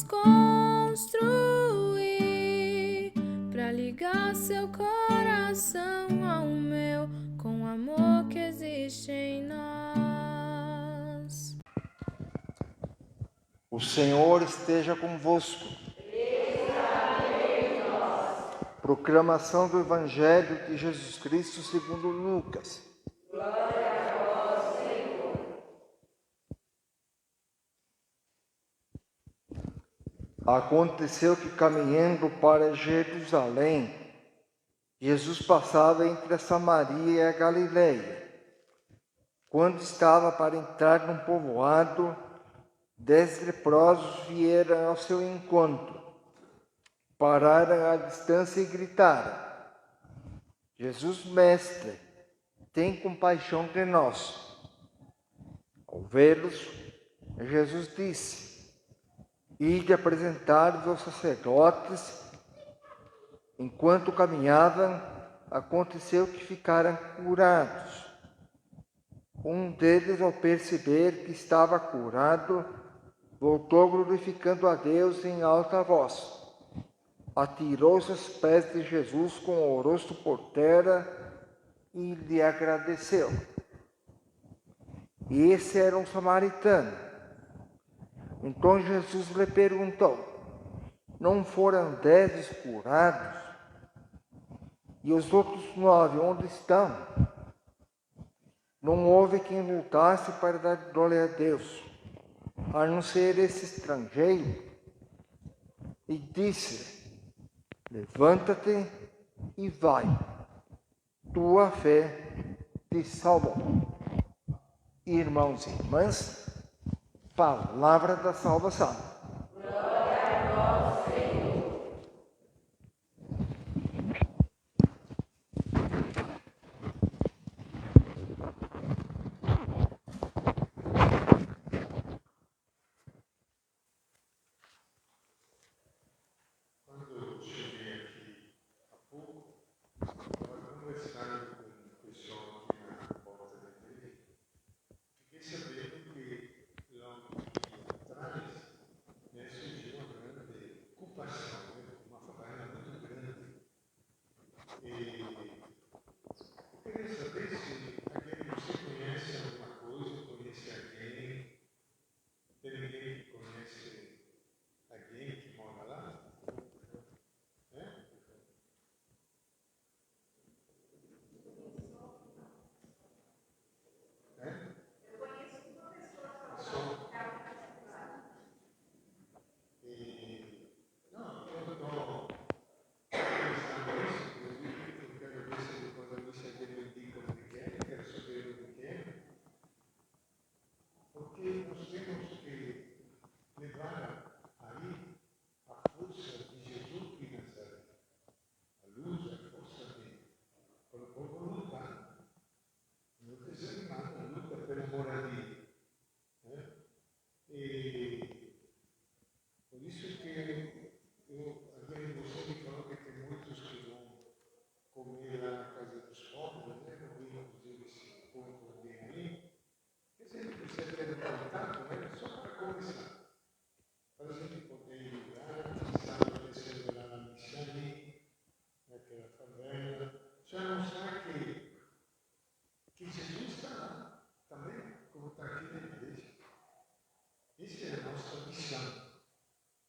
desconstruir pra ligar seu coração ao meu com o amor que existe em nós. O Senhor esteja convosco. Proclamação do Evangelho de Jesus Cristo segundo Lucas. Glória a vós, Senhor. Aconteceu que, caminhando para Jerusalém, Jesus passava entre a Samaria e a Galileia. Quando estava para entrar num povoado, 10 leprosos vieram ao seu encontro. Pararam à distância e gritaram: Jesus, mestre, tem compaixão de nós. Ao vê-los, Jesus disse: ide apresentar-vos aos sacerdotes. Enquanto caminhavam, aconteceu que ficaram curados. Um deles, ao perceber que estava curado, voltou glorificando a Deus em alta voz. Atirou-se aos pés de Jesus com o rosto por terra e lhe agradeceu. Esse era um samaritano. Então Jesus lhe perguntou: não foram 10 curados? E os outros 9, onde estão? Não houve quem voltasse para dar glória a Deus, a não ser esse estrangeiro. E disse: levanta-te e vai, tua fé te salvou. Irmãos e irmãs, palavra da salvação. Glória a vós, Senhor. Quando eu cheguei aqui há pouco, estava conversando com o pessoal aqui na porta da igreja. Fiquei sabendo que lá um pouquinho atrás surgiu uma grande ocupação, uma faina muito grande. E eu queria saber se alguém de você conhece alguma coisa, conhece alguém, tem ninguém que conhece alguém que mora lá? Porque nós temos que levar aí a força de Jesus de Nazaré, a luz, a força dele, para o povo lutar, não desanimar na luta pela moradia. Né? E por isso que alguém de você me falou que tem muitos que vão comer lá na casa dos pobres, né? Eu vi inclusive esse ponto bem ali. Quer dizer, não precisa ter um contato, né? Só para começar. Para a gente poder ir lá, estava descendo lá na Missani, naquela favela, já mostrar que Jesus está lá também, como está aqui na igreja. Essa é a nossa missão.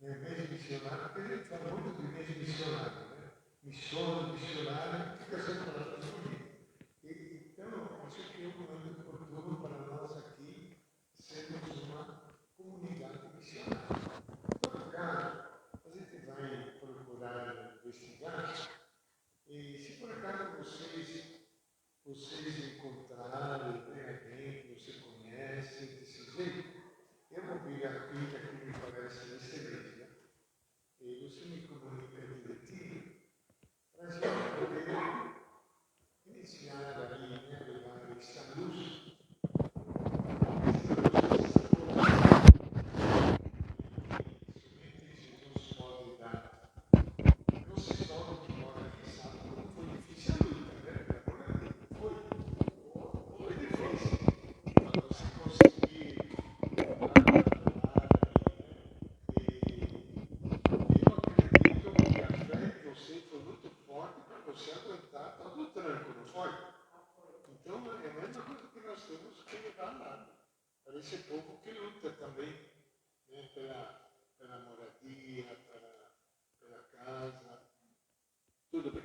Não é mesmo missionário, porque a gente fala muito de mesmo missionário, né? Missões, missionário, fica sempre palavras bonitas. Então, acho que é um momento oportuno para nós aqui sermos uma comunidade missionária. Por acaso, a gente vai procurar investigar, e se por acaso vocês encontrarem alguém que você conhece desse jeito, eu vou pegar a fita que me parece excelente, né? E você me comunica direitinho para a gente poder iniciar ali, né, levar esta luz. Somente Jesus pode dar. Vocês todos que moram aqui sabem como foi difícil a luta, né? Foi. povo que luta também, né, pela moradia, pela casa. Tudo bem.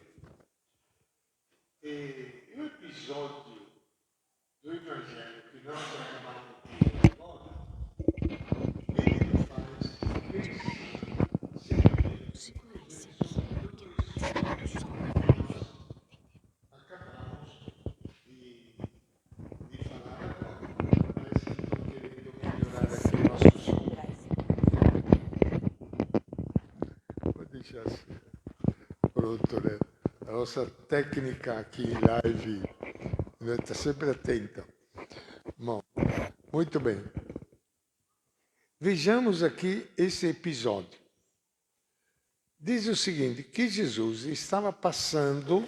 E o episódio do Evangelho que nós acabamos de ver agora, ele nos faz pensar seriamente, inclusive, sobre tudo isso que nós acabamos de falar agora. Parece que estou querendo melhorar aqui o nosso som. Vou deixar assim. Pronto, né? A nossa técnica aqui em live está sempre atenta. Bom, muito bem. Vejamos aqui esse episódio. Diz o seguinte, que Jesus estava passando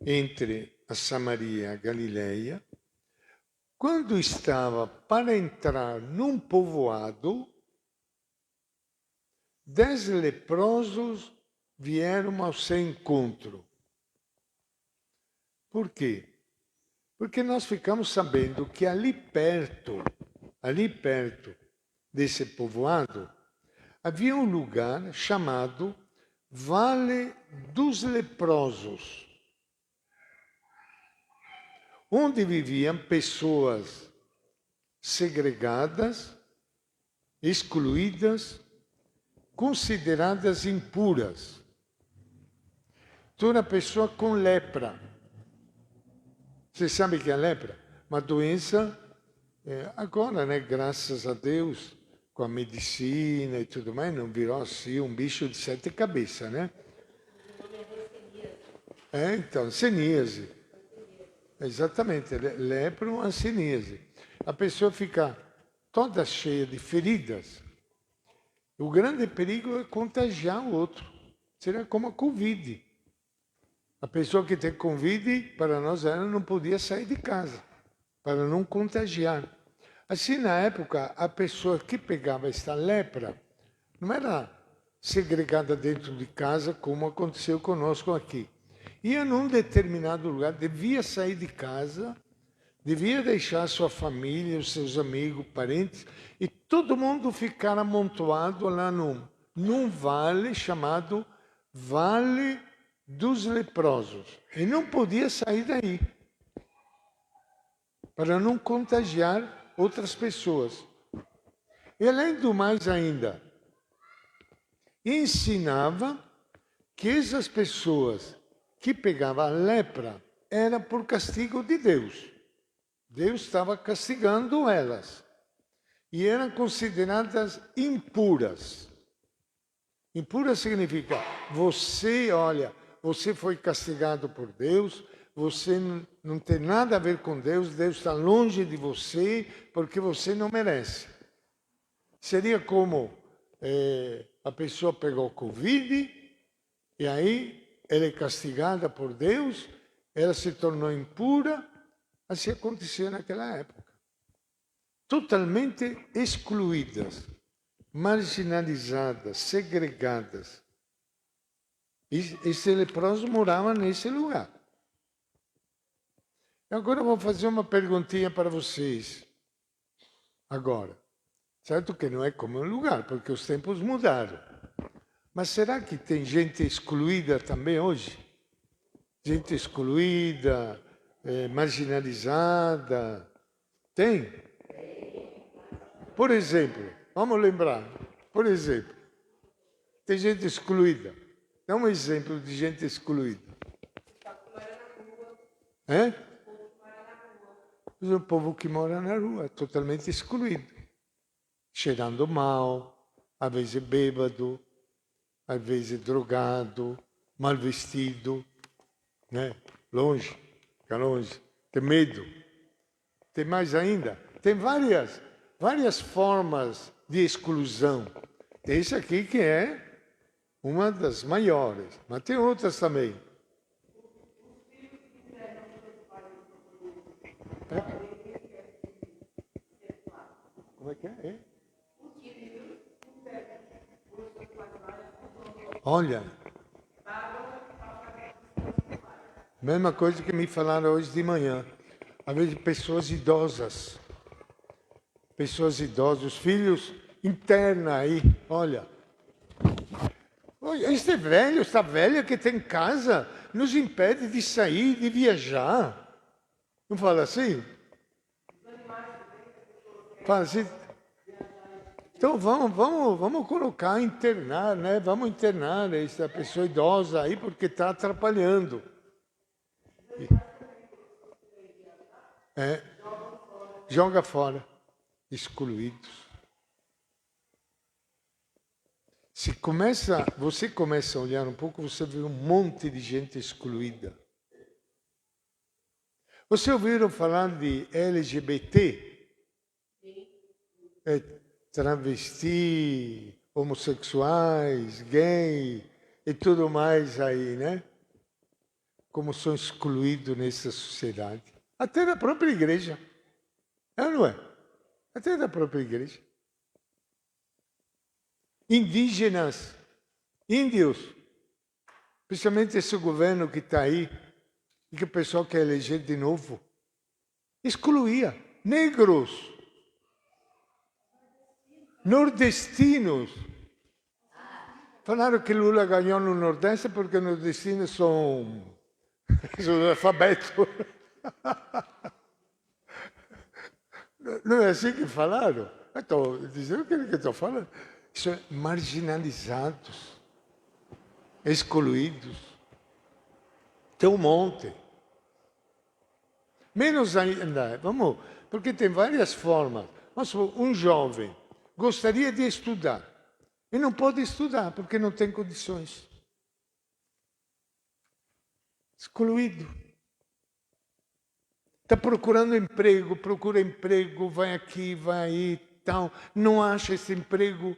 entre a Samaria e a Galileia, quando estava para entrar num povoado, 10 leprosos vieram ao seu encontro. Por quê? Porque nós ficamos sabendo que ali perto desse povoado, havia um lugar chamado Vale dos Leprosos, onde viviam pessoas segregadas, excluídas, consideradas impuras. Toda pessoa com lepra. Você sabe que é a lepra? Uma doença, agora, né, graças a Deus, com a medicina e tudo mais, não virou assim um bicho de 7 cabeças, né? Então, ceníase. Exatamente, lepra é uma ceníase. A pessoa fica toda cheia de feridas. O grande perigo é contagiar o outro. Será como a Covid. A pessoa que tem Covid, para nós, ela não podia sair de casa, para não contagiar. Assim, na época, a pessoa que pegava esta lepra não era segregada dentro de casa, como aconteceu conosco aqui. Ia num determinado lugar, devia sair de casa, devia deixar sua família, os seus amigos, parentes, e todo mundo ficar amontoado lá num vale chamado Vale dos Leprosos. E não podia sair daí, para não contagiar outras pessoas. E além do mais ainda, ensinava que essas pessoas que pegavam a lepra era por castigo de Deus. Deus estava castigando elas. E eram consideradas impuras. Impura significa, você foi castigado por Deus, você não tem nada a ver com Deus, Deus está longe de você, porque você não merece. Seria como a pessoa pegou Covid, e aí ela é castigada por Deus, ela se tornou impura, assim acontecia naquela época. Totalmente excluídas, marginalizadas, segregadas. E esses leprosos moravam nesse lugar. Agora eu vou fazer uma perguntinha para vocês. Agora, certo que não é como um lugar, porque os tempos mudaram. Mas será que tem gente excluída também hoje? Gente excluída, marginalizada? Tem? Por exemplo, vamos lembrar, por exemplo, tem gente excluída. Dá um exemplo de gente excluída. O povo que mora na rua, totalmente excluído. Cheirando mal, às vezes bêbado, às vezes drogado, mal vestido, né? Longe, fica longe, tem medo. Tem mais ainda, tem várias formas de exclusão. Tem esse aqui que é uma das maiores, mas tem outras também. Como é que é? Olha, mesma coisa que me falaram hoje de manhã. Às vezes pessoas idosas pessoas idosas, os filhos, interna aí, olha. Este é velho, esta velha que tem casa, nos impede de sair, de viajar. Não fala assim? Fala assim. Então vamos colocar, internar, né? Vamos internar essa pessoa idosa aí porque está atrapalhando. Joga fora, excluídos. Você começa a olhar um pouco, você vê um monte de gente excluída. Você ouviram falar de LGBT? Travesti, homossexuais, gay e tudo mais aí, né? Como são excluídos nessa sociedade. Até da própria igreja. É ou não é? Até da própria igreja. Indígenas, índios, principalmente esse governo que está aí, e que o pessoal quer eleger de novo, excluía negros, nordestinos. Falaram que Lula ganhou no Nordeste porque os nordestinos são analfabetos. Não é assim que falaram? Estou dizendo o que estou falando. São marginalizados, excluídos. Tem um monte. Menos ainda, vamos, porque tem várias formas. Mas um jovem gostaria de estudar e não pode estudar porque não tem condições. Excluído. Está procurando emprego, procura emprego, vai aqui, vai aí, tal. Não acha esse emprego.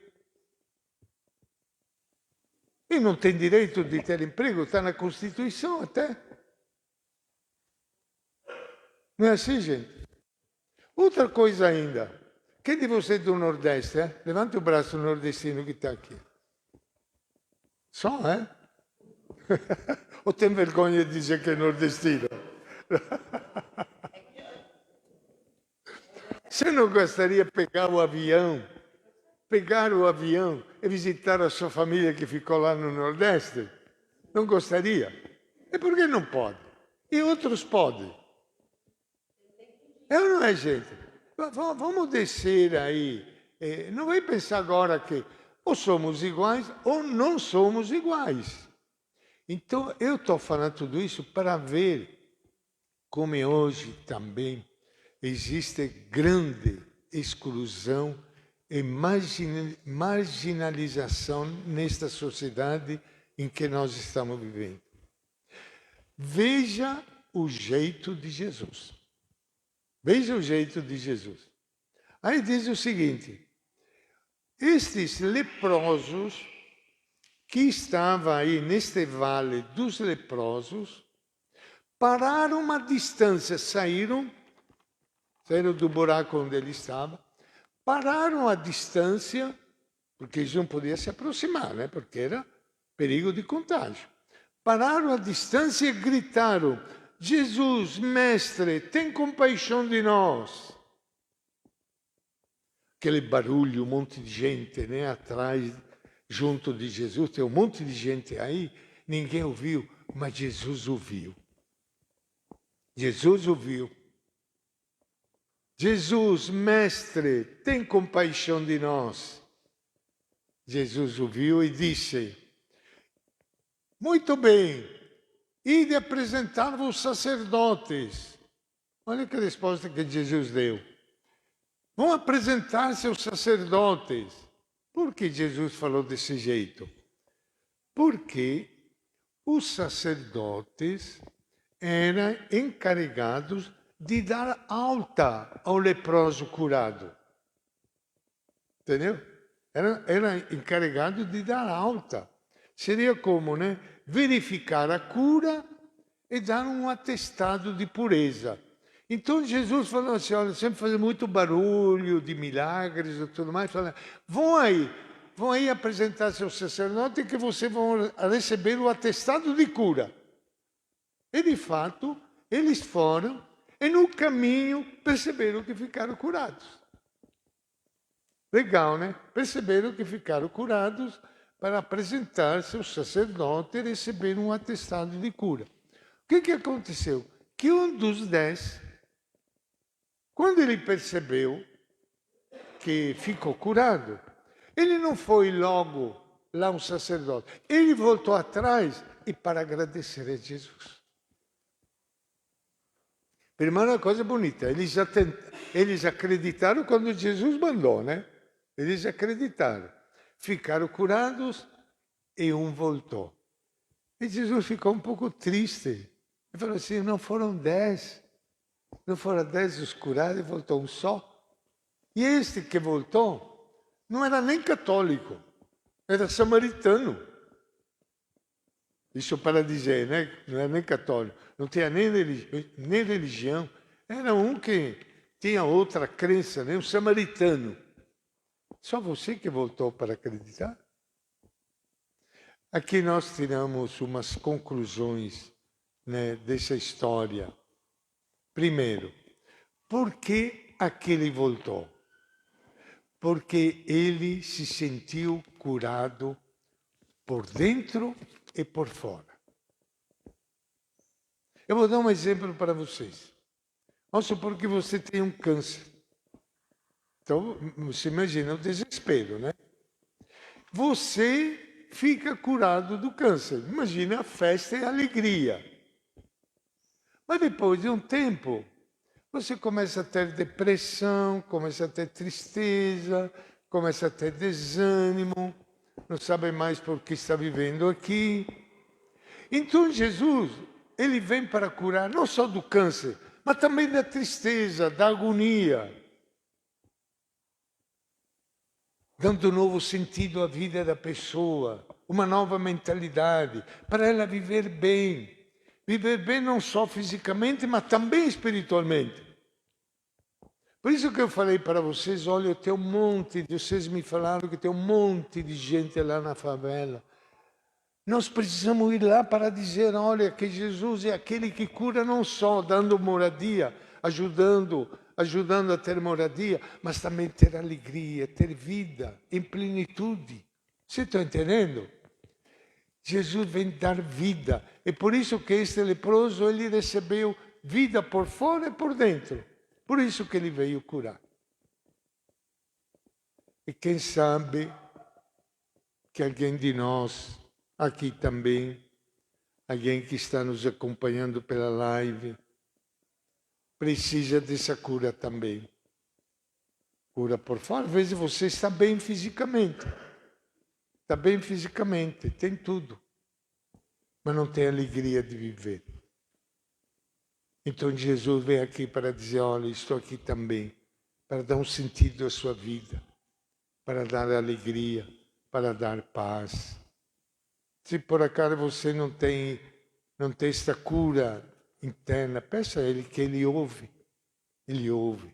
E não tem direito de ter emprego, está na Constituição até. Não é assim, gente? Outra coisa ainda. Quem de vocês do Nordeste, Levanta o braço nordestino que está aqui. Só, Ou tem vergonha de dizer que é nordestino? Você não gostaria de pegar o avião e visitar a sua família que ficou lá no Nordeste? Não gostaria? E por que não pode? E outros podem. É ou não é, gente? Vamos descer aí. Não vai pensar agora que ou somos iguais ou não somos iguais. Então, eu estou falando tudo isso para ver como hoje também existe grande exclusão e marginalização nesta sociedade em que nós estamos vivendo. Veja o jeito de Jesus. Veja o jeito de Jesus. Aí diz o seguinte: estes leprosos que estavam aí neste vale dos leprosos pararam uma distância, saíram do buraco onde ele estava, pararam a distância, porque eles não podiam se aproximar, né? Porque era perigo de contágio. Pararam a distância e gritaram: Jesus, mestre, tem compaixão de nós. Aquele barulho, um monte de gente, né, atrás, junto de Jesus, tem um monte de gente aí, ninguém ouviu, mas Jesus ouviu. Jesus ouviu. Jesus, mestre, tem compaixão de nós. Jesus ouviu e disse: muito bem, ide apresentar-vos aos sacerdotes. Olha que resposta que Jesus deu. Vão apresentar-se aos sacerdotes. Por que Jesus falou desse jeito? Porque os sacerdotes eram encarregados de dar alta ao leproso curado. Entendeu? Era encarregado de dar alta. Seria como, né? Verificar a cura e dar um atestado de pureza. Então Jesus falou assim: olha, sempre fazem muito barulho de milagres e tudo mais. Falando, vão aí apresentar-se ao sacerdote que vocês vão receber o atestado de cura. E de fato, eles foram e no caminho perceberam que ficaram curados. Legal, né? Perceberam que ficaram curados para apresentar-se ao sacerdote e receber um atestado de cura. O que aconteceu? Que um dos 10, quando ele percebeu que ficou curado, ele não foi logo lá um sacerdote. Ele voltou atrás e para agradecer a Jesus. Primeiro, uma coisa bonita, eles acreditaram quando Jesus mandou, né? Eles acreditaram. Ficaram curados e um voltou. E Jesus ficou um pouco triste. Ele falou assim, não foram 10. Não foram 10 os curados e voltou um só. E este que voltou não era nem católico, era samaritano. Isso para dizer, né? Não era nem católico, não tinha nem religião. Era um que tinha outra crença, né? Um samaritano. Só você que voltou para acreditar? Aqui nós tiramos umas conclusões, né, dessa história. Primeiro, por que aquele voltou? Porque ele se sentiu curado por dentro e por fora. Eu vou dar um exemplo para vocês. Vamos supor que você tem um câncer. Então, você imagina o desespero, né? Você fica curado do câncer. Imagina a festa e a alegria. Mas depois de um tempo, você começa a ter depressão, começa a ter tristeza, começa a ter desânimo, não sabe mais por que está vivendo aqui. Então Jesus, ele vem para curar não só do câncer, mas também da tristeza, da agonia, dando um novo sentido à vida da pessoa, uma nova mentalidade, para ela viver bem. Viver bem não só fisicamente, mas também espiritualmente. Por isso que eu falei para vocês, olha, tem um monte, vocês me falaram que tem um monte de gente lá na favela. Nós precisamos ir lá para dizer, olha, que Jesus é aquele que cura não só dando moradia, ajudando a ter moradia, mas também ter alegria, ter vida em plenitude. Você está entendendo? Jesus vem dar vida. É por isso que este leproso, ele recebeu vida por fora e por dentro. Por isso que ele veio curar. E quem sabe que alguém de nós, aqui também, alguém que está nos acompanhando pela live, precisa dessa cura também. Cura por fora. Às vezes você está bem fisicamente. Está bem fisicamente, tem tudo. Mas não tem alegria de viver. Então Jesus vem aqui para dizer, olha, estou aqui também, para dar um sentido à sua vida, para dar alegria, para dar paz. Se por acaso você não tem esta cura interna, peça a Ele que Ele ouve. Ele ouve.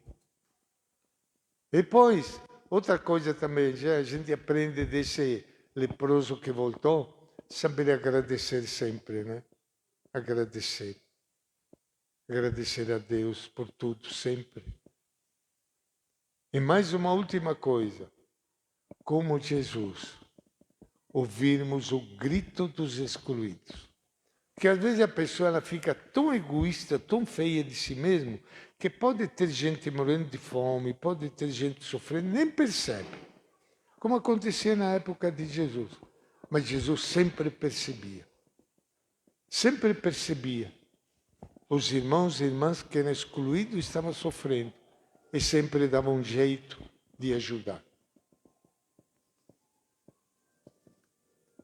Depois, outra coisa também, já a gente aprende desse leproso que voltou, saber agradecer sempre, né? Agradecer. Agradecer a Deus por tudo, sempre. E mais uma última coisa. Como Jesus, ouvirmos o grito dos excluídos. Porque às vezes a pessoa ela fica tão egoísta, tão feia de si mesmo, que pode ter gente morrendo de fome, pode ter gente sofrendo, nem percebe. Como acontecia na época de Jesus. Mas Jesus sempre percebia. Sempre percebia. Os irmãos e irmãs que eram excluídos estavam sofrendo. E sempre dava um jeito de ajudar.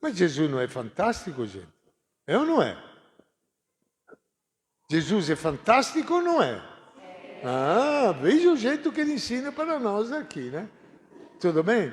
Mas Jesus não é fantástico, gente? É ou não é? Jesus é fantástico ou não é? Ah, veja o jeito que ele ensina para nós aqui, né? Tudo bem?